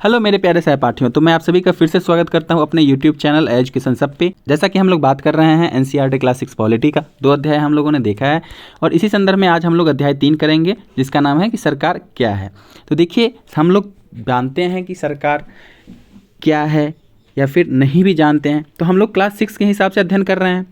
Hello मेरे प्यारे सहपाठियों, तो मैं आप सभी का फिर से स्वागत करता हूं अपने यूट्यूब चैनल एजुकेशन सब पे। जैसा कि हम लोग बात कर रहे हैं एनसीईआरटी क्लास 6 पॉलिटी का 2 अध्याय हम लोगों ने देखा है और इसी संदर्भ में आज हम लोग अध्याय 3 करेंगे जिसका नाम है कि सरकार क्या है। तो देखिए, हम लोग जानते हैं कि सरकार क्या है या फिर नहीं भी जानते हैं, तो हम लोग क्लास 6 के हिसाब से अध्ययन कर रहे हैं।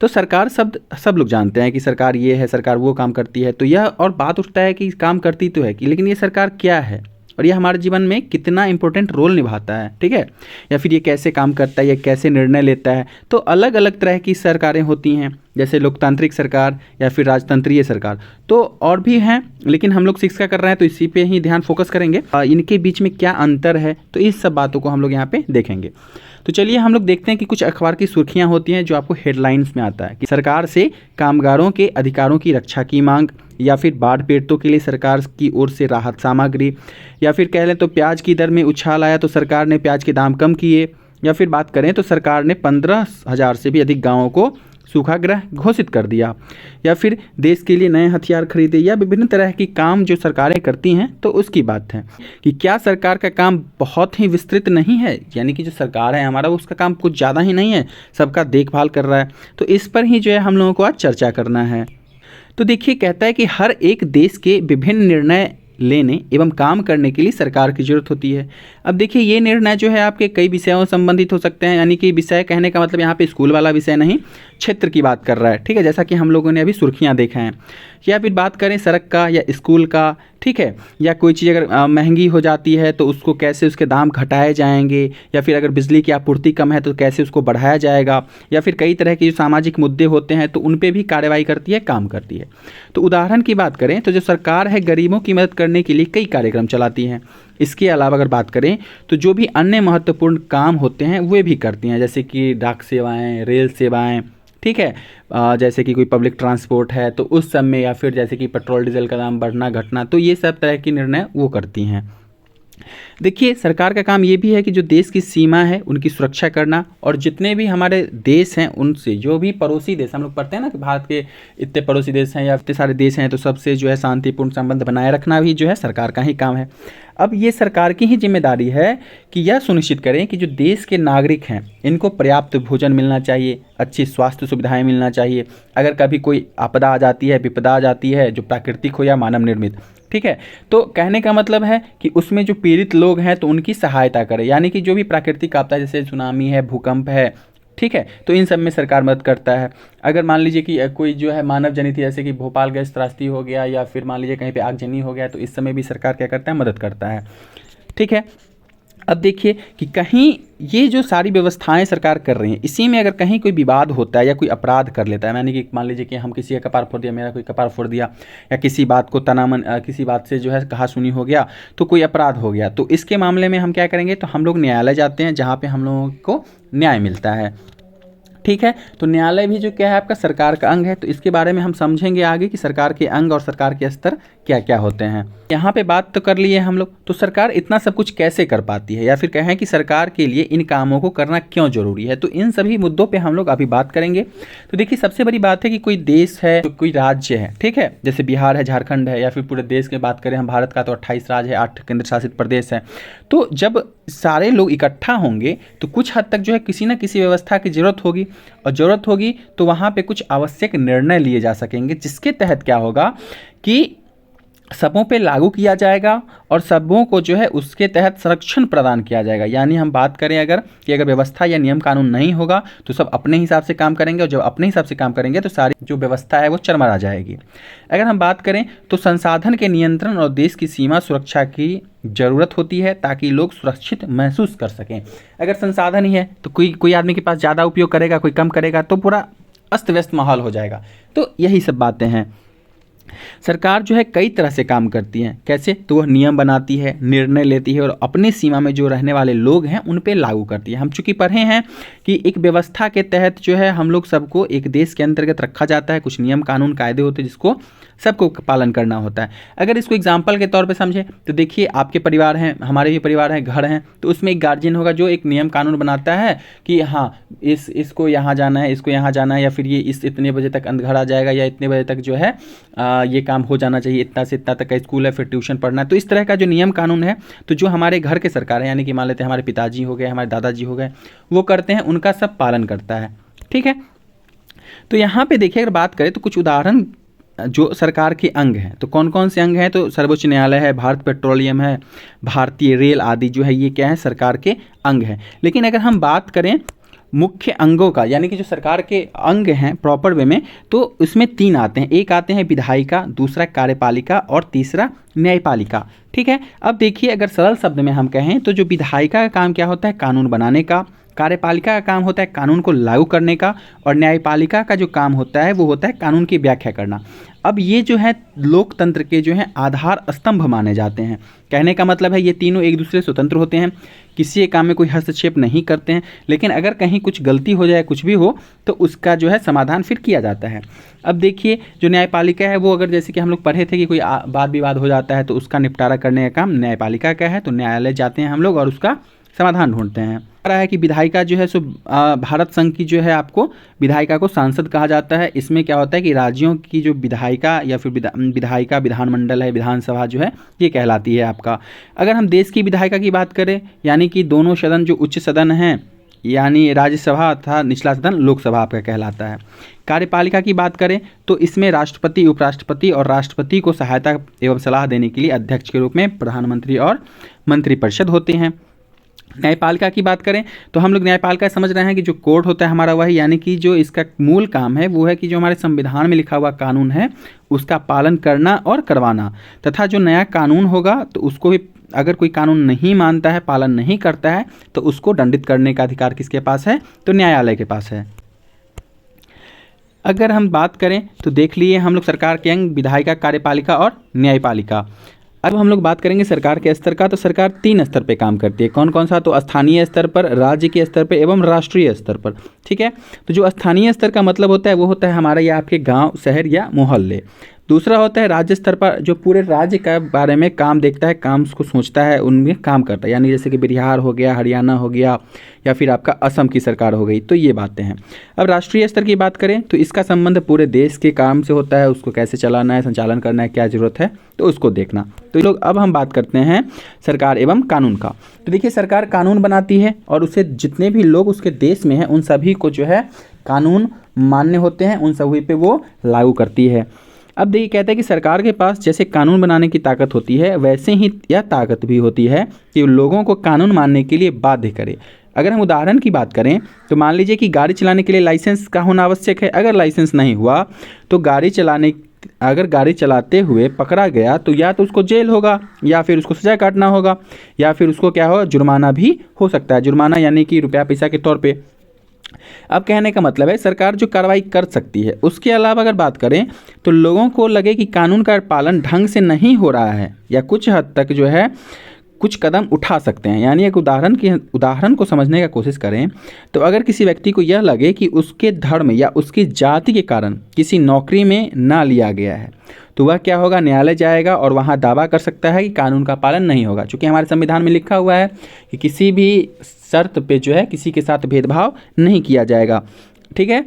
तो सरकार शब्द सब लोग जानते हैं कि सरकार ये है, सरकार वो काम करती है। तो यह और बात उठता है कि काम करती तो है कि, लेकिन ये सरकार क्या है और यह हमारे जीवन में कितना इंपॉर्टेंट रोल निभाता है, ठीक है, या फिर ये कैसे काम करता है, ये कैसे निर्णय लेता है। तो अलग अलग तरह की सरकारें होती हैं, जैसे लोकतांत्रिक सरकार या फिर राजतंत्रीय सरकार, तो और भी हैं, लेकिन हम लोग शिक्षा कर रहे हैं तो इसी पे ही ध्यान फोकस करेंगे। इनके बीच में क्या अंतर है, तो इस सब बातों को हम लोग यहाँ पे देखेंगे। तो चलिए हम लोग देखते हैं कि कुछ अखबार की सुर्खियां होती हैं जो आपको हेडलाइंस में आता है कि सरकार से कामगारों के अधिकारों की रक्षा की मांग, या फिर बाढ़ पीड़ितों के लिए सरकार की ओर से राहत सामग्री, या फिर कह लें तो प्याज की दर में उछाल आया तो सरकार ने प्याज के दाम कम किए, या फिर बात करें तो सरकार ने 15,000 से भी अधिक गाँवों को सूखाग्रह घोषित कर दिया, या फिर देश के लिए नए हथियार खरीदे, या विभिन्न तरह की काम जो सरकारें करती हैं। तो उसकी बात है कि क्या सरकार का काम बहुत ही विस्तृत नहीं है, यानी कि जो सरकार है हमारा उसका काम कुछ ज़्यादा ही नहीं है, सबका देखभाल कर रहा है। तो इस पर ही जो है हम लोगों को आज चर्चा करना है। तो देखिए, कहता है कि हर एक देश के विभिन्न निर्णय लेने एवं काम करने के लिए सरकार की जरूरत होती है। अब देखिए, ये निर्णय जो है आपके कई विषयों से संबंधित हो सकते हैं, यानी कि विषय कहने का मतलब यहाँ पे स्कूल वाला विषय नहीं, क्षेत्र की बात कर रहा है, ठीक है, जैसा कि हम लोगों ने अभी सुर्खियाँ देखा हैं। या फिर बात करें सड़क का या स्कूल का, ठीक है, या कोई चीज़ अगर महंगी हो जाती है तो उसको कैसे उसके दाम घटाए जाएंगे, या फिर अगर बिजली की आपूर्ति कम है तो कैसे उसको बढ़ाया जाएगा, या फिर कई तरह के जो सामाजिक मुद्दे होते हैं तो उन पे भी कार्रवाई करती है, काम करती है। तो उदाहरण की बात करें तो जो सरकार है गरीबों की मदद करने के लिए कई कार्यक्रम चलाती हैं। इसके अलावा अगर बात करें तो जो भी अन्य महत्वपूर्ण काम होते हैं वे भी करती हैं, जैसे कि डाक सेवाएँ, रेल सेवाएँ, ठीक है, जैसे कि कोई पब्लिक ट्रांसपोर्ट है तो उस सब में, या फिर जैसे कि पेट्रोल डीजल का दाम बढ़ना घटना, तो ये सब तरह के निर्णय वो करती हैं। देखिए, सरकार का काम ये भी है कि जो देश की सीमा है उनकी सुरक्षा करना, और जितने भी हमारे देश हैं उनसे, जो भी पड़ोसी देश हम लोग पढ़ते हैं ना कि भारत के इतने पड़ोसी देश हैं या इतने सारे देश हैं, तो सबसे जो है शांतिपूर्ण संबंध बनाए रखना भी जो है सरकार का ही काम है। अब ये सरकार की ही जिम्मेदारी है कि यह सुनिश्चित करें कि जो देश के नागरिक हैं इनको पर्याप्त भोजन मिलना चाहिए, अच्छी स्वास्थ्य सुविधाएं मिलना चाहिए। अगर कभी कोई आपदा आ जाती है, विपदा आ जाती है, जो प्राकृतिक हो या मानव निर्मित, ठीक है, तो कहने का मतलब है कि उसमें जो पीड़ित लोग हैं तो उनकी सहायता करें, यानी कि जो भी प्राकृतिक आपदा जैसे सुनामी है, भूकंप है, ठीक है, तो इन सब में सरकार मदद करता है। अगर मान लीजिए कि कोई जो है मानव जनित, जैसे कि भोपाल गैस त्रासदी हो गया, या फिर मान लीजिए कहीं पे आगजनी हो गया, तो इस समय भी सरकार क्या करता है, मदद करता है, ठीक है। अब देखिए कि कहीं ये जो सारी व्यवस्थाएं सरकार कर रही हैं, इसी में अगर कहीं कोई विवाद होता है या कोई अपराध कर लेता है, यानी कि मान लीजिए कि हम किसी का कपार फोड़ दिया, मेरा कोई कपार फोड़ दिया, या किसी बात को किसी बात से जो है कहा सुनी हो गया, तो कोई अपराध हो गया, तो इसके मामले में हम क्या करेंगे, तो हम लोग न्यायालय जाते हैं जहाँ पे हम लोगों को न्याय मिलता है, ठीक है। तो न्यायालय भी जो क्या है आपका सरकार का अंग है। तो इसके बारे में हम समझेंगे आगे कि सरकार के अंग और सरकार के स्तर क्या क्या होते हैं। यहाँ पे बात तो कर लिए हम लोग, तो सरकार इतना सब कुछ कैसे कर पाती है, या फिर कहें कि सरकार के लिए इन कामों को करना क्यों जरूरी है, तो इन सभी मुद्दों पे हम लोग अभी बात करेंगे। तो देखिए, सबसे बड़ी बात है कि कोई देश है, तो कोई राज्य है, ठीक है, जैसे बिहार है, झारखंड है, या फिर पूरे देश की बात करें हम भारत का तो 28 राज्य है, 8 केंद्र शासित प्रदेश है। तो जब सारे लोग इकट्ठा होंगे तो कुछ हद तक जो है किसी न किसी व्यवस्था की जरूरत होगी, और ज़रूरत होगी तो वहाँ पे कुछ आवश्यक निर्णय लिए जा सकेंगे, जिसके तहत क्या होगा कि सबों पे लागू किया जाएगा और सबों को जो है उसके तहत संरक्षण प्रदान किया जाएगा। यानी हम बात करें अगर कि अगर व्यवस्था या नियम कानून नहीं होगा तो सब अपने हिसाब से काम करेंगे, और जब अपने हिसाब से काम करेंगे तो सारी जो व्यवस्था है वो चरमरा जाएगी। अगर हम बात करें तो संसाधन के नियंत्रण और देश की सीमा सुरक्षा की ज़रूरत होती है ताकि लोग सुरक्षित महसूस कर सकें। अगर संसाधन ही है तो कोई आदमी के पास ज़्यादा उपयोग करेगा, कोई कम करेगा, तो पूरा अस्त व्यस्त माहौल हो जाएगा। तो यही सब बातें हैं। सरकार जो है कई तरह से काम करती है। कैसे, तो वह नियम बनाती है, निर्णय लेती है, और अपनी सीमा में जो रहने वाले लोग हैं उन पे लागू करती है। हम चूंकि पढ़े हैं कि एक व्यवस्था के तहत जो है हम लोग सबको एक देश के अंतर्गत रखा जाता है, कुछ नियम कानून कायदे होते हैं जिसको सबको पालन करना होता है। अगर इसको एग्जाम्पल के तौर पे समझे तो देखिए, आपके परिवार हैं, हमारे भी परिवार हैं, घर हैं, तो उसमें एक गार्जियन होगा जो एक नियम कानून बनाता है कि हाँ इसको यहाँ जाना है, इसको यहाँ जाना है, या फिर ये इतने बजे तक घर आ जाएगा, या इतने बजे तक जो है ये काम हो जाना चाहिए, इतना से इतना तक का स्कूल है, फिर ट्यूशन पढ़ना है। तो इस तरह का जो नियम कानून है, तो जो हमारे घर के सरकार है, यानी कि मान लेते हैं हमारे पिताजी हो गए, हमारे दादाजी हो गए, वो करते हैं, उनका सब पालन करता है। ठीक है, तो यहाँ पे देखिए अगर बात करें तो कुछ उदाहरण जो सरकार के अंग हैं, तो कौन कौन से अंग हैं, तो सर्वोच्च न्यायालय है, भारत पेट्रोलियम है, भारतीय रेल आदि जो है ये क्या है, सरकार के अंग हैं। लेकिन अगर हम बात करें मुख्य अंगों का, यानी कि जो सरकार के अंग हैं प्रॉपर वे में, तो इसमें 3 आते हैं। एक आते हैं विधायिका, दूसरा कार्यपालिका और तीसरा न्यायपालिका। ठीक है, अब देखिए अगर सरल शब्द में हम कहें तो जो विधायिका का काम क्या होता है, कानून बनाने का, कार्यपालिका का काम होता है कानून को लागू करने का, और न्यायपालिका का जो काम होता है वो होता है कानून की व्याख्या करना। अब ये जो है लोकतंत्र के जो है आधार स्तंभ माने जाते हैं। कहने का मतलब है ये तीनों एक दूसरे से स्वतंत्र होते हैं, किसी एक काम में कोई हस्तक्षेप नहीं करते हैं, लेकिन अगर कहीं कुछ गलती हो जाए, कुछ भी हो, तो उसका जो है समाधान फिर किया जाता है। अब देखिए जो न्यायपालिका है वो, अगर जैसे कि हम लोग पढ़े थे कि कोई वाद विवाद हो जाता है तो उसका निपटारा करने का काम न्यायपालिका का है, तो न्यायालय जाते हैं हम लोग और उसका समाधान ढूंढते हैं। रहा है कि विधायिका जो है सो भारत संघ की जो है, आपको विधायिका को सांसद कहा जाता है। इसमें क्या होता है कि राज्यों की जो विधायिका या फिर विधायिका विधानमंडल है, विधानसभा जो है ये कहलाती है आपका। अगर हम देश की विधायिका की बात करें, यानी कि दोनों सदन जो उच्च सदन हैं, यानी राज्यसभा तथा निचला सदन लोकसभा आपका कहलाता है। कार्यपालिका की बात करें तो इसमें राष्ट्रपति, उपराष्ट्रपति और राष्ट्रपति को सहायता एवं सलाह देने के लिए अध्यक्ष के रूप में प्रधानमंत्री और मंत्रिपरिषद होते हैं। न्यायपालिका की बात करें तो हम लोग न्यायपालिका समझ रहे हैं कि जो कोर्ट होता है हमारा वही, यानी कि जो इसका मूल काम है वो है कि जो हमारे संविधान में लिखा हुआ कानून है उसका पालन करना और करवाना, तथा जो नया कानून होगा तो उसको भी अगर कोई कानून नहीं मानता है, पालन नहीं करता है, तो उसको दंडित करने का अधिकार किसके पास है, तो न्यायालय के पास है। अगर हम बात करें तो देख लिए हम लोग सरकार के अंग विधायिका, कार्यपालिका और न्यायपालिका। अब हम लोग बात करेंगे सरकार के स्तर का, तो सरकार 3 स्तर पे काम करती है। कौन कौन सा, तो स्थानीय स्तर पर, राज्य के स्तर पे एवं राष्ट्रीय स्तर पर। ठीक है, तो जो स्थानीय स्तर का मतलब होता है वो होता है हमारा या आपके गांव, शहर या मोहल्ले। दूसरा होता है राज्य स्तर पर, जो पूरे राज्य का बारे में काम देखता है, काम को सोचता है, उनमें काम करता है, यानी जैसे कि बिहार हो गया, हरियाणा हो गया, या फिर आपका असम की सरकार हो गई, तो ये बातें हैं। अब राष्ट्रीय स्तर की बात करें तो इसका संबंध पूरे देश के काम से होता है, उसको कैसे चलाना है, संचालन करना है, क्या ज़रूरत है, तो उसको देखना। तो लोग अब हम बात करते हैं सरकार एवं कानून का। तो देखिए सरकार कानून बनाती है और उसे जितने भी लोग उसके देश में हैं उन सभी को जो है कानून मान्य होते हैं, उन सभी पे वो लागू करती है। अब देखिए कहते हैं कि सरकार के पास जैसे कानून बनाने की ताकत होती है, वैसे ही यह ताकत भी होती है कि लोगों को कानून मानने के लिए बाध्य करे। अगर हम उदाहरण की बात करें तो मान लीजिए कि गाड़ी चलाने के लिए लाइसेंस का होना आवश्यक है। अगर लाइसेंस नहीं हुआ तो अगर गाड़ी चलाते हुए पकड़ा गया तो या तो उसको जेल होगा, या फिर उसको सजा काटना होगा, या फिर उसको क्या होगा, जुर्माना भी हो सकता है। जुर्माना यानी कि रुपया पैसा के तौर पे। अब कहने का मतलब है सरकार जो कार्रवाई कर सकती है। उसके अलावा अगर बात करें तो लोगों को लगे कि कानून का पालन ढंग से नहीं हो रहा है या कुछ हद तक जो है कुछ कदम उठा सकते हैं। यानी एक उदाहरण को समझने का कोशिश करें तो अगर किसी व्यक्ति को यह लगे कि उसके धर्म या उसकी जाति के कारण किसी नौकरी में ना लिया गया है तो वह क्या होगा, न्यायालय जाएगा और वहाँ दावा कर सकता है कि कानून का पालन नहीं होगा। चूँकि हमारे संविधान में लिखा हुआ है कि किसी भी शर्त पे जो है किसी के साथ भेदभाव नहीं किया जाएगा। ठीक है,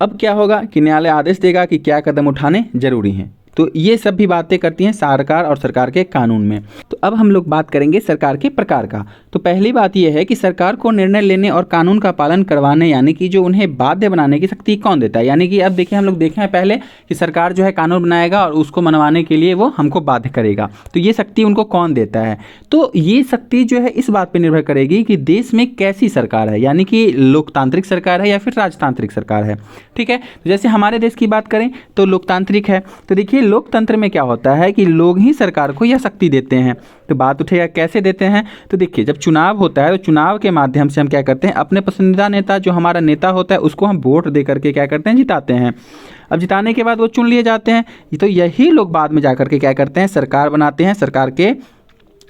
अब क्या होगा कि न्यायालय आदेश देगा कि क्या कदम उठाने जरूरी हैं। तो ये सब भी बातें करती हैं सरकार और सरकार के कानून में। तो अब हम लोग बात करेंगे सरकार के प्रकार का। तो पहली बात यह है कि सरकार को निर्णय लेने और कानून का पालन करवाने यानी कि जो उन्हें बाध्य बनाने की शक्ति कौन देता है। यानी कि अब देखिए हम लोग देखे हैं पहले कि सरकार जो है कानून बनाएगा और उसको मनवाने के लिए वो हमको बाध्य करेगा। तो ये शक्ति उनको कौन देता है, तो ये शक्ति जो है इस बात पर निर्भर करेगी कि देश में कैसी सरकार है, यानी कि लोकतांत्रिक सरकार है या फिर राजतांत्रिक सरकार है। ठीक है, तो जैसे हमारे देश की बात करें तो लोकतांत्रिक है। तो देखिए लोकतंत्र में क्या होता है कि लोग ही सरकार को यह शक्ति देते हैं। तो बात उठेगा कैसे देते हैं, तो देखिए जब चुनाव होता है तो चुनाव के माध्यम से हम क्या करते हैं, अपने पसंदीदा नेता जो हमारा नेता होता है उसको हम वोट दे करके क्या करते हैं, जिताते हैं। अब जिताने के बाद वो चुन लिए जाते हैं, तो यही लोग बाद में जा करके क्या करते हैं, सरकार बनाते हैं, सरकार के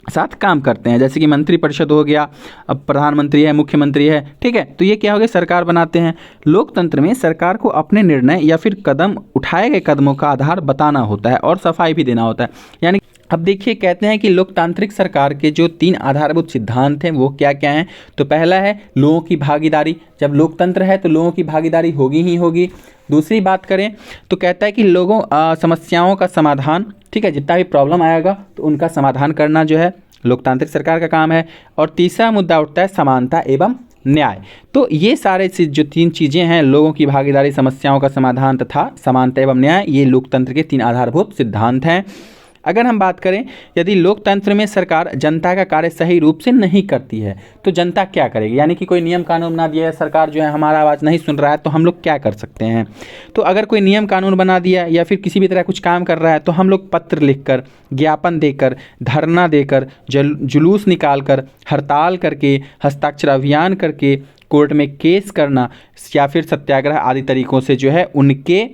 साथ काम करते हैं। जैसे कि मंत्रिपरिषद हो गया, अब प्रधानमंत्री है, मुख्यमंत्री है। ठीक है, तो ये क्या हो गया, सरकार बनाते हैं। लोकतंत्र में सरकार को अपने निर्णय या फिर उठाए गए कदमों का आधार बताना होता है और सफाई भी देना होता है। यानी अब देखिए कहते हैं कि लोकतांत्रिक सरकार के जो 3 आधारभूत सिद्धांत हैं वो क्या क्या हैं। तो पहला है लोगों की भागीदारी। जब लोकतंत्र है तो लोगों की भागीदारी होगी ही होगी। दूसरी बात करें तो कहता है कि लोगों समस्याओं का समाधान, ठीक है, जितना भी प्रॉब्लम आएगा तो उनका समाधान करना जो है लोकतांत्रिक सरकार का काम है। और तीसरा मुद्दा उठता है समानता एवं न्याय। तो ये सारे जो 3 चीज़ें हैं, लोगों की भागीदारी, समस्याओं का समाधान तथा समानता एवं न्याय, ये लोकतंत्र के 3 आधारभूत सिद्धांत हैं। अगर हम बात करें, यदि लोकतंत्र में सरकार जनता का कार्य सही रूप से नहीं करती है तो जनता क्या करेगी, यानी कि कोई नियम कानून बना दिया है, सरकार जो है हमारा आवाज़ नहीं सुन रहा है, तो हम लोग क्या कर सकते हैं। तो अगर कोई नियम कानून बना दिया या फिर किसी भी तरह कुछ काम कर रहा है तो हम लोग पत्र लिखकर, ज्ञापन देकर, धरना देकर, जुलूस निकाल कर, हड़ताल करके, हस्ताक्षर अभियान करके, कोर्ट में केस करना या फिर सत्याग्रह आदि तरीकों से जो है उनके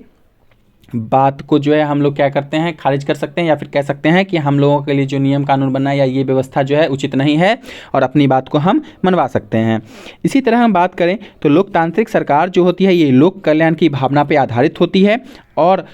बात को जो है हम लोग क्या करते हैं, खारिज कर सकते हैं, या फिर कह सकते हैं कि हम लोगों के लिए जो नियम कानून बना या ये व्यवस्था जो है उचित नहीं है और अपनी बात को हम मनवा सकते हैं। इसी तरह हम बात करें तो लोकतांत्रिक सरकार जो होती है ये लोक कल्याण की भावना पर आधारित होती है और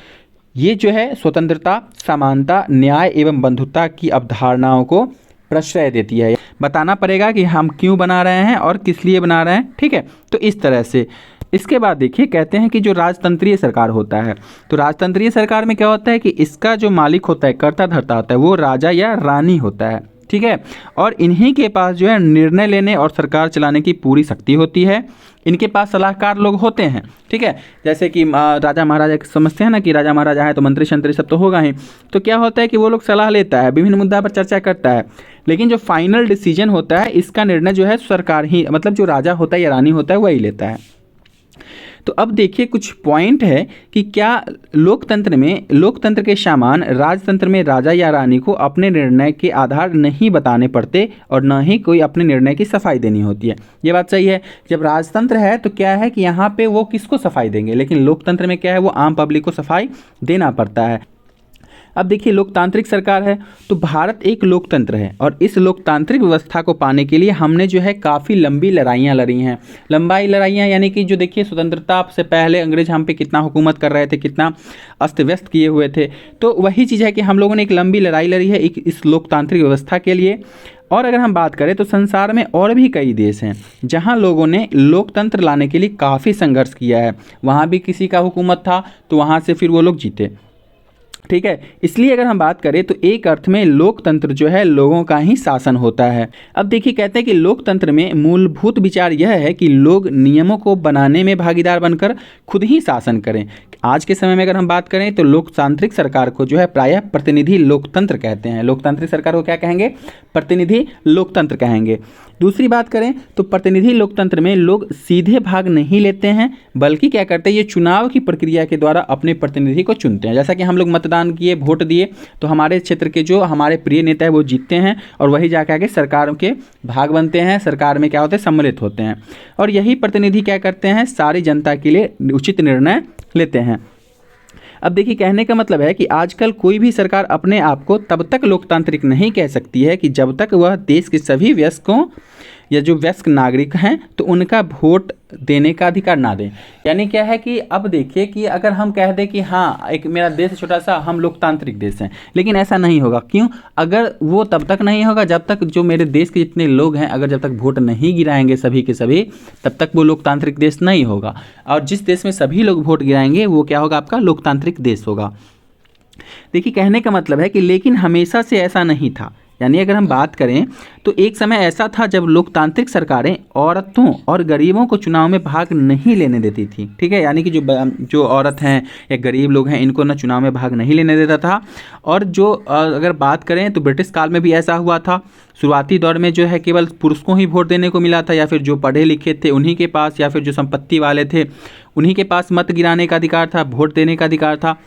ये जो है स्वतंत्रता, समानता, न्याय एवं बंधुता की अवधारणाओं को प्रश्रय देती है। बताना पड़ेगा कि हम क्यों बना रहे हैं और किस लिए बना रहे हैं, ठीक है। तो इस तरह से इसके बाद देखिए कहते हैं कि जो राजतंत्रीय सरकार होता है, तो राजतंत्रीय सरकार में क्या होता है कि इसका जो मालिक होता है, कर्ता धर्ता होता है, वो राजा या रानी होता है, ठीक है। और इन्हीं के पास जो है निर्णय लेने और सरकार चलाने की पूरी शक्ति होती है। इनके पास सलाहकार लोग होते हैं, ठीक है। जैसे कि राजा महाराजा समझते हैं ना कि राजा महाराजा है तो मंत्री शंत्री सब तो होगा ही। तो क्या होता है कि वो लोग सलाह लेता है, विभिन्न मुद्दा पर चर्चा करता है, लेकिन जो फाइनल डिसीजन होता है इसका निर्णय जो है सरकार ही, मतलब जो राजा होता है या रानी होता है वही लेता है। तो अब देखिए कुछ पॉइंट है कि क्या लोकतंत्र में, लोकतंत्र के समान राजतंत्र में राजा या रानी को अपने निर्णय के आधार नहीं बताने पड़ते और न ही कोई अपने निर्णय की सफाई देनी होती है। ये बात सही है। जब राजतंत्र है तो क्या है कि यहाँ पे वो किसको सफाई देंगे, लेकिन लोकतंत्र में क्या है, वो आम पब्लिक को सफाई देना पड़ता है। अब देखिए लोकतांत्रिक सरकार है तो भारत एक लोकतंत्र है और इस लोकतांत्रिक व्यवस्था को पाने के लिए हमने जो है काफ़ी लंबी लड़ाइयाँ लड़ी हैं। लंबाई लड़ाइयाँ यानी कि जो देखिए स्वतंत्रता से पहले अंग्रेज हम पे कितना हुकूमत कर रहे थे, कितना अस्त व्यस्त किए हुए थे। तो वही चीज़ है कि हम लोगों ने एक लंबी लड़ाई लड़ी है इस लोकतांत्रिक व्यवस्था के लिए। और अगर हम बात करें तो संसार में और भी कई देश हैं जहां लोगों ने लोकतंत्र लाने के लिए काफ़ी संघर्ष किया है। वहां भी किसी का हुकूमत था तो वहां से फिर वो लोग जीते, ठीक है। इसलिए अगर हम बात करें तो एक अर्थ में लोकतंत्र जो है लोगों का ही शासन होता है। अब देखिए कहते हैं कि लोकतंत्र में मूलभूत विचार यह है कि लोग नियमों को बनाने में भागीदार बनकर खुद ही शासन करें। आज के समय में अगर हम बात करें तो लोकतांत्रिक सरकार को जो है प्रायः प्रतिनिधि लोकतंत्र कहते हैं। लोकतांत्रिक सरकार को क्या कहेंगे, प्रतिनिधि लोकतंत्र कहेंगे। दूसरी बात करें तो प्रतिनिधि लोकतंत्र में लोग सीधे भाग नहीं लेते हैं, बल्कि क्या करते हैं, ये चुनाव की प्रक्रिया के द्वारा अपने प्रतिनिधि को चुनते हैं। जैसा कि हम लोग मतदान किए, वोट दिए, तो हमारे क्षेत्र के जो हमारे प्रिय नेता है वो जीतते हैं और वही जाकर के सरकार के भाग बनते हैं, सरकार में क्या होते हैं, सम्मिलित होते हैं। और यही प्रतिनिधि क्या करते हैं, सारी जनता के लिए उचित निर्णय लेते हैं। अब देखिए कहने का मतलब है कि आजकल कोई भी सरकार अपने आप को तब तक लोकतांत्रिक नहीं कह सकती है कि जब तक वह देश के सभी वयस्कों या जो वयस्क नागरिक हैं तो उनका वोट देने का अधिकार ना दें। यानी क्या है कि अब देखिए कि अगर हम कह दें कि हाँ एक मेरा देश छोटा सा, हम लोकतांत्रिक देश हैं, लेकिन ऐसा नहीं होगा। क्यों? अगर वो तब तक नहीं होगा जब तक जो मेरे देश के जितने लोग हैं अगर जब तक वोट नहीं गिराएंगे सभी के सभी, तब तक वो लोकतांत्रिक देश नहीं होगा। और जिस देश में सभी लोग वोट गिराएंगे वो क्या होगा, आपका लोकतांत्रिक देश होगा। देखिए कहने का मतलब है कि लेकिन हमेशा से ऐसा नहीं था। यानी अगर हम बात करें तो एक समय ऐसा था जब लोकतांत्रिक सरकारें औरतों और गरीबों को चुनाव में भाग नहीं लेने देती थी, ठीक है। यानी कि जो औरत हैं या गरीब लोग हैं इनको ना चुनाव में भाग नहीं लेने देता था। और जो अगर बात करें तो ब्रिटिश काल में भी ऐसा हुआ था। शुरुआती दौर में जो है केवल पुरुष को ही वोट देने को मिला था, या फिर जो पढ़े लिखे थे उन्हीं के पास, या फिर जो संपत्ति वाले थे उन्हीं के पास मत गिराने का अधिकार था, वोट देने का अधिकार था।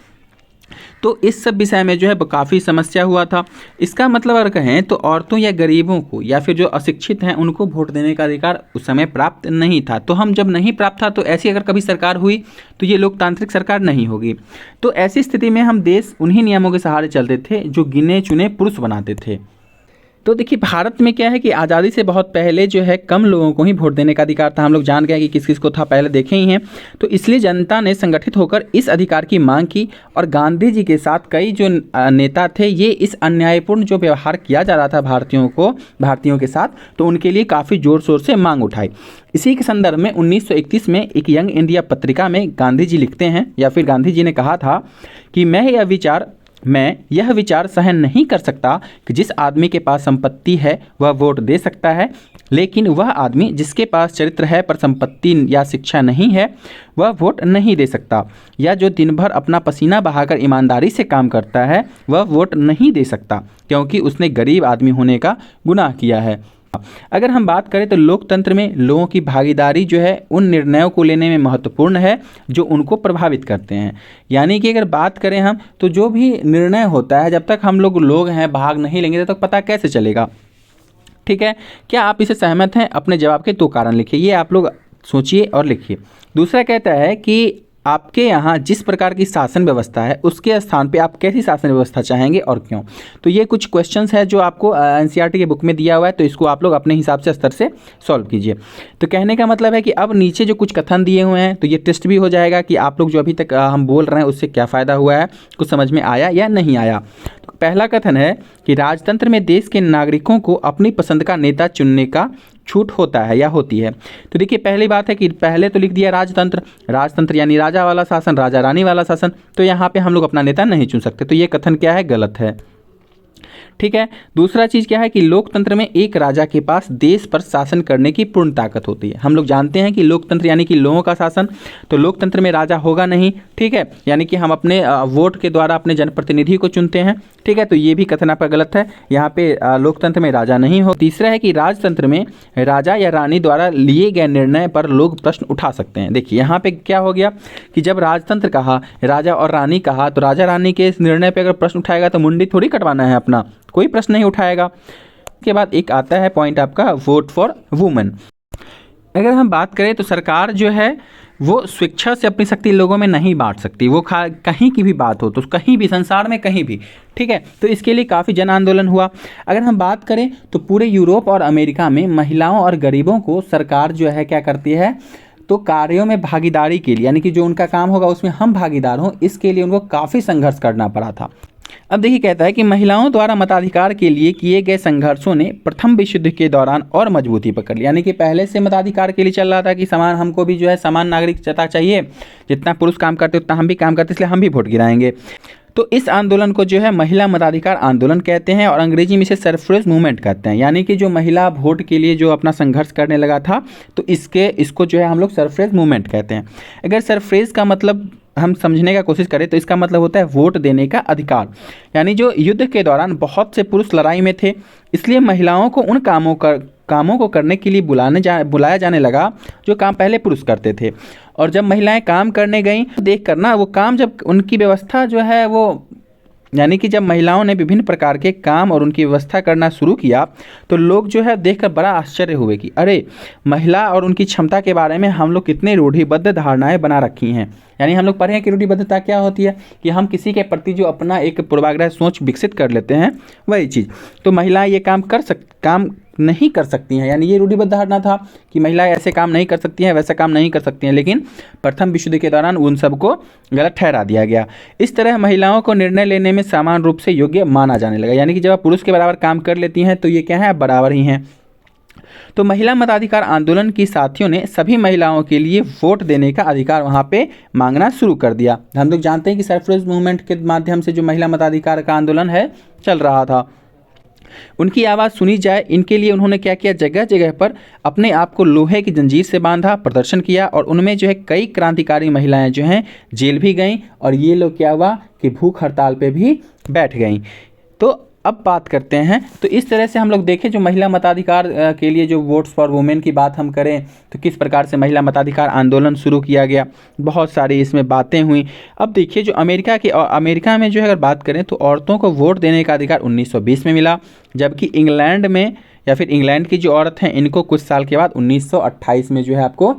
तो इस सब विषय में जो है काफ़ी समस्या हुआ था। इसका मतलब अगर कहें तो औरतों या गरीबों को या फिर जो अशिक्षित हैं उनको वोट देने का अधिकार उस समय प्राप्त नहीं था। तो हम जब नहीं प्राप्त था तो ऐसी अगर कभी सरकार हुई तो ये लोकतांत्रिक सरकार नहीं होगी। तो ऐसी स्थिति में हम देश उन्हीं नियमों के सहारे चलते थे जो गिने चुने पुरुष बनाते थे। तो देखिए भारत में क्या है कि आज़ादी से बहुत पहले जो है कम लोगों को ही वोट देने का अधिकार था। हम लोग जान गए कि किस किस को था, पहले देखे ही हैं। तो इसलिए जनता ने संगठित होकर इस अधिकार की मांग की और गांधी जी के साथ कई जो नेता थे, ये इस अन्यायपूर्ण जो व्यवहार किया जा रहा था भारतीयों के साथ, तो उनके लिए काफ़ी ज़ोर शोर से मांग उठाई। इसी के संदर्भ में 1931 में एक यंग इंडिया पत्रिका में गांधी जी लिखते हैं, या फिर गांधी जी ने कहा था कि मैं यह विचार सहन नहीं कर सकता कि जिस आदमी के पास संपत्ति है वह वोट दे सकता है, लेकिन वह आदमी जिसके पास चरित्र है पर संपत्ति या शिक्षा नहीं है वह वोट नहीं दे सकता, या जो दिन भर अपना पसीना बहाकर ईमानदारी से काम करता है वह वोट नहीं दे सकता, क्योंकि उसने गरीब आदमी होने का गुनाह किया है। अगर हम बात करें तो लोकतंत्र में लोगों की भागीदारी जो है उन निर्णयों को लेने में महत्वपूर्ण है जो उनको प्रभावित करते हैं। यानी कि अगर बात करें हम तो जो भी निर्णय होता है, जब तक हम लोग हैं भाग नहीं लेंगे तब तक पता कैसे चलेगा। ठीक है, क्या आप इसे सहमत हैं? अपने जवाब के 2 कारण लिखिए, ये आप लोग सोचिए और लिखिए। दूसरा कहता है कि आपके यहाँ जिस प्रकार की शासन व्यवस्था है उसके स्थान पे आप कैसी शासन व्यवस्था चाहेंगे और क्यों। तो ये कुछ क्वेश्चंस है जो आपको एनसीईआरटी के बुक में दिया हुआ है, तो इसको आप लोग अपने हिसाब से स्तर से सॉल्व कीजिए। तो कहने का मतलब है कि अब नीचे जो कुछ कथन दिए हुए हैं तो ये टेस्ट भी हो जाएगा कि आप लोग जो अभी तक हम बोल रहे हैं उससे क्या फ़ायदा हुआ है, कुछ समझ में आया या नहीं आया। तो पहला कथन है कि राजतंत्र में देश के नागरिकों को अपनी पसंद का नेता चुनने का छूट होता है या होती है। तो देखिए पहली बात है कि पहले तो लिख दिया राजतंत्र यानी राजा वाला शासन, राजा रानी वाला शासन, तो यहाँ पे हम लोग अपना नेता नहीं चुन सकते, तो ये कथन क्या है? गलत है। ठीक है, दूसरा चीज़ क्या है कि लोकतंत्र में एक राजा के पास देश पर शासन करने की पूर्ण ताकत होती है। हम लोग जानते हैं कि लोकतंत्र यानी कि लोगों का शासन, तो लोकतंत्र में राजा होगा नहीं। ठीक है, यानी कि हम अपने वोट के द्वारा अपने जनप्रतिनिधि को चुनते हैं। ठीक है, तो ये भी कथन आपका गलत है, यहाँ पे लोकतंत्र में राजा नहीं हो। तीसरा है कि राजतंत्र में राजा या रानी द्वारा लिए गए निर्णय पर लोग प्रश्न उठा सकते हैं। देखिए यहाँ पे क्या हो गया कि जब राजतंत्र कहा, राजा और रानी कहा, तो राजा रानी के इस निर्णय पे अगर प्रश्न उठाएगा तो मुंडी थोड़ी कटवाना है अपना, कोई प्रश्न नहीं उठाएगा। के बाद एक आता है पॉइंट आपका वोट फॉर वुमेन। अगर हम बात करें तो सरकार जो है वो स्वेच्छा से अपनी शक्ति लोगों में नहीं बांट सकती, वो कहीं की भी बात हो तो कहीं भी संसार में कहीं भी। ठीक है, तो इसके लिए काफ़ी जन आंदोलन हुआ। अगर हम बात करें तो पूरे यूरोप और अमेरिका में महिलाओं और गरीबों को सरकार जो है क्या करती है, तो कार्यों में भागीदारी के लिए, यानी कि जो उनका काम होगा उसमें हम भागीदार हों, इसके लिए उनको काफ़ी संघर्ष करना पड़ा था। अब देखिए कहता है कि महिलाओं द्वारा मताधिकार के लिए किए गए संघर्षों ने प्रथम विश्व युद्ध के दौरान और मजबूती पकड़ ली। यानी कि पहले से मताधिकार के लिए चल रहा था कि समान, हमको भी जो है समान नागरिकता चाहिए, जितना पुरुष काम करते उतना हम भी काम करते, इसलिए हम भी वोट गिराएंगे। तो इस आंदोलन को जो है महिला मताधिकार आंदोलन कहते हैं और अंग्रेजी में इसे सरफ्रेज मूवमेंट कहते हैं। यानी कि जो महिला वोट के लिए जो अपना संघर्ष करने लगा था, तो इसको जो है हम लोग सरफ्रेज मूवमेंट कहते हैं। अगर सरफ्रेज का मतलब हम समझने का कोशिश करें तो इसका मतलब होता है वोट देने का अधिकार। यानी जो युद्ध के दौरान बहुत से पुरुष लड़ाई में थे, इसलिए महिलाओं को उन कामों को करने के लिए बुलाया जाने लगा जो काम पहले पुरुष करते थे। और जब महिलाएं काम करने गईं तो देख कर ना वो काम, जब उनकी व्यवस्था जो है वो, यानी कि जब महिलाओं ने विभिन्न प्रकार के काम और उनकी व्यवस्था करना शुरू किया तो लोग जो है देखकर बड़ा आश्चर्य हुए कि अरे, महिला और उनकी क्षमता के बारे में हम लोग कितने रूढ़िबद्ध धारणाएं बना रखी हैं। यानी हम लोग पढ़े हैं कि रूढ़िबद्धता क्या होती है, कि हम किसी के प्रति जो अपना एक पूर्वाग्रह सोच विकसित कर लेते हैं, वही चीज़। तो महिलाएं ये काम नहीं कर सकती हैं, यानी ये रूढ़िबद्ध धारणा था कि महिलाएं ऐसे काम नहीं कर सकती हैं, वैसा काम नहीं कर सकती हैं। लेकिन प्रथम विश्व युद्ध के दौरान उन सबको गलत ठहरा दिया गया। इस तरह महिलाओं को निर्णय लेने में समान रूप से योग्य माना जाने लगा। यानी कि जब आप पुरुष के बराबर काम कर लेती हैं तो ये क्या है, बराबर ही हैं। तो महिला मताधिकार आंदोलन की साथियों ने सभी महिलाओं के लिए वोट देने का अधिकार वहाँ पे मांगना शुरू कर दिया। हम लोग जानते हैं कि सफरेज मूवमेंट के माध्यम से जो महिला मताधिकार का आंदोलन है चल रहा था, उनकी आवाज़ सुनी जाए, इनके लिए उन्होंने क्या किया, जगह जगह पर अपने आप को लोहे की जंजीर से बांधा, प्रदर्शन किया। और उनमें जो है कई क्रांतिकारी महिलाएं जो हैं जेल भी गईं और ये लोग क्या हुआ कि भूख हड़ताल पे भी बैठ गईं। तो अब बात करते हैं, तो इस तरह से हम लोग देखें जो महिला मताधिकार के लिए जो वोट्स फॉर वुमेन की बात हम करें तो किस प्रकार से महिला मताधिकार आंदोलन शुरू किया गया, बहुत सारी इसमें बातें हुई। अब देखिए जो अमेरिका में जो है अगर बात करें तो औरतों को वोट देने का अधिकार 1920 में मिला, जबकि इंग्लैंड में या फिर इंग्लैंड की जो औरत हैं इनको कुछ साल के बाद 1928 में जो है आपको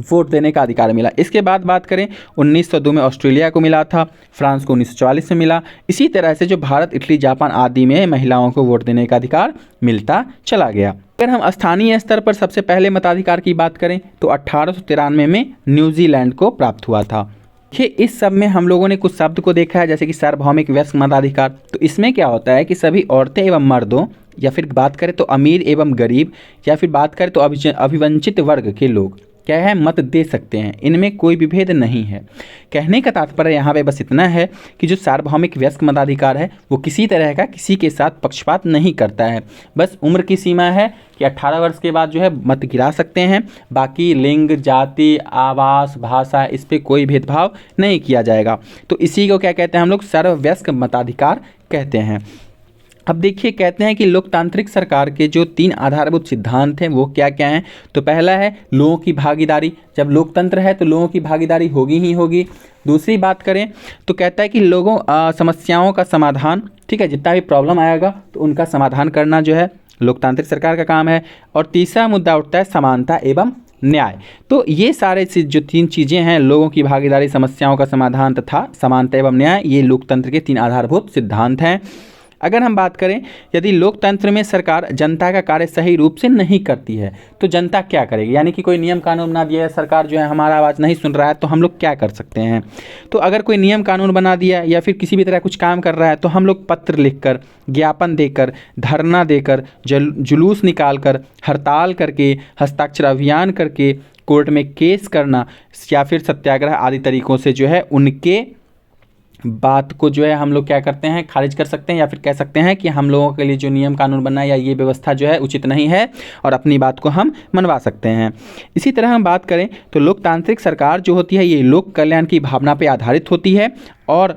वोट देने का अधिकार मिला। इसके बाद बात करें 1902 में ऑस्ट्रेलिया को मिला था, फ्रांस को 1944 में मिला। इसी तरह से जो भारत, इटली, जापान आदि में महिलाओं को वोट देने का अधिकार मिलता चला गया। अगर हम स्थानीय स्तर पर सबसे पहले मताधिकार की बात करें तो 1893 में न्यूजीलैंड को प्राप्त हुआ था। देखिए इस सब में हम लोगों ने कुछ शब्द को देखा है, जैसे कि सार्वभौमिक वयस्क मताधिकार। तो इसमें क्या होता है कि सभी औरतें एवं मर्दों, या फिर बात करें तो अमीर एवं गरीब, या फिर बात करें तो अभिवंचित वर्ग के लोग क्या है, मत दे सकते हैं। इनमें कोई विभेद नहीं है। कहने का तात्पर्य यहाँ पे बस इतना है कि जो सार्वभौमिक वयस्क मताधिकार है वो किसी तरह का किसी के साथ पक्षपात नहीं करता है। बस उम्र की सीमा है कि 18 वर्ष के बाद जो है मत गिरा सकते हैं। बाकी लिंग, जाति, आवास, भाषा, इस पर कोई भेदभाव नहीं किया जाएगा। तो इसी को क्या कहते हैं हम लोग, सर्ववयस्क मताधिकार कहते हैं। अब देखिए कहते हैं कि लोकतांत्रिक सरकार के जो 3 आधारभूत सिद्धांत हैं वो क्या क्या हैं। तो पहला है लोगों की भागीदारी। जब लोकतंत्र है तो लोगों की भागीदारी होगी ही होगी। दूसरी बात करें तो कहता है कि लोगों समस्याओं का समाधान, ठीक है, जितना भी प्रॉब्लम आएगा तो उनका समाधान करना जो है लोकतांत्रिक सरकार का काम है। और तीसरा मुद्दा उठता है समानता एवं न्याय। तो ये सारे जो 3 चीज़ें हैं, लोगों की भागीदारी, समस्याओं का समाधान तथा समानता एवं न्याय, ये लोकतंत्र के 3 आधारभूत सिद्धांत हैं। अगर हम बात करें यदि लोकतंत्र में सरकार जनता का कार्य सही रूप से नहीं करती है तो जनता क्या करेगी, यानी कि कोई नियम कानून बना दिया है, सरकार जो है हमारा आवाज़ नहीं सुन रहा है, तो हम लोग क्या कर सकते हैं। तो अगर कोई नियम कानून बना दिया या फिर किसी भी तरह कुछ काम कर रहा है तो हम लोग पत्र लिखकर, ज्ञापन देकर, धरना देकर, जुलूस निकाल कर, हड़ताल करके, हस्ताक्षर अभियान करके, कोर्ट में केस करना या फिर सत्याग्रह आदि तरीकों से जो है उनके बात को जो है हम लोग क्या करते हैं, खारिज कर सकते हैं, या फिर कह सकते हैं कि हम लोगों के लिए जो नियम कानून बना है या ये व्यवस्था जो है उचित नहीं है, और अपनी बात को हम मनवा सकते हैं। इसी तरह हम बात करें तो लोकतांत्रिक सरकार जो होती है ये लोक कल्याण की भावना पर आधारित होती है, और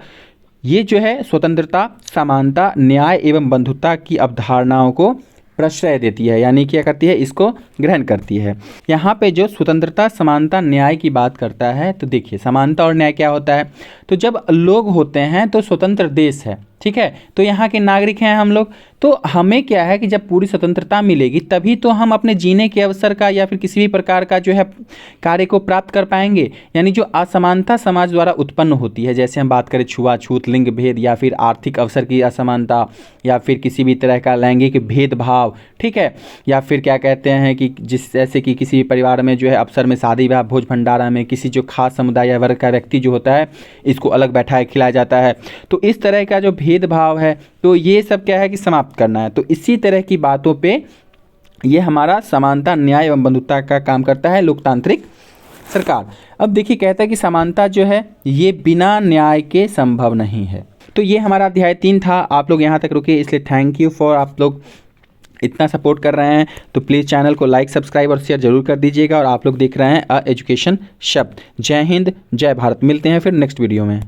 ये जो है स्वतंत्रता, समानता, न्याय एवं बंधुता की अवधारणाओं को प्रश्रय देती है, यानी क्या करती है, इसको ग्रहण करती है। यहाँ पे जो स्वतंत्रता, समानता, न्याय की बात करता है तो देखिए समानता और न्याय क्या होता है। तो जब लोग होते हैं तो स्वतंत्र देश है, ठीक है, तो यहाँ के नागरिक हैं हम लोग, तो हमें क्या है कि जब पूरी स्वतंत्रता मिलेगी तभी तो हम अपने जीने के अवसर का या फिर किसी भी प्रकार का जो है कार्य को प्राप्त कर पाएंगे। यानी जो असमानता समाज द्वारा उत्पन्न होती है, जैसे हम बात करें छुआछूत, लिंग भेद, या फिर आर्थिक अवसर की असमानता, या फिर किसी भी तरह का लैंगिक भेदभाव, ठीक है, या फिर क्या कहते हैं कि जैसे कि किसी परिवार में जो है अवसर में शादी ब्याह, भोज भंडारा में किसी जो खास समुदाय या वर्ग का व्यक्ति जो होता है इसको अलग बैठाया खिलाया जाता है। तो इस तरह का जो भेदभाव है तो ये सब क्या है कि समाप्त करना है। तो इसी तरह की बातों पे ये हमारा समानता, न्याय एवं बंधुता का काम करता है लोकतांत्रिक सरकार। अब देखिए कहता है कि समानता जो है ये बिना न्याय के संभव नहीं है। तो ये हमारा अध्याय 3 था। आप लोग यहाँ तक रुके इसलिए थैंक यू फॉर, आप लोग इतना सपोर्ट कर रहे हैं तो प्लीज़ चैनल को लाइक, सब्सक्राइब और शेयर जरूर कर दीजिएगा। और आप लोग देख रहे हैं एजुकेशन शब्द। जय हिंद, जय भारत। मिलते हैं फिर नेक्स्ट वीडियो में।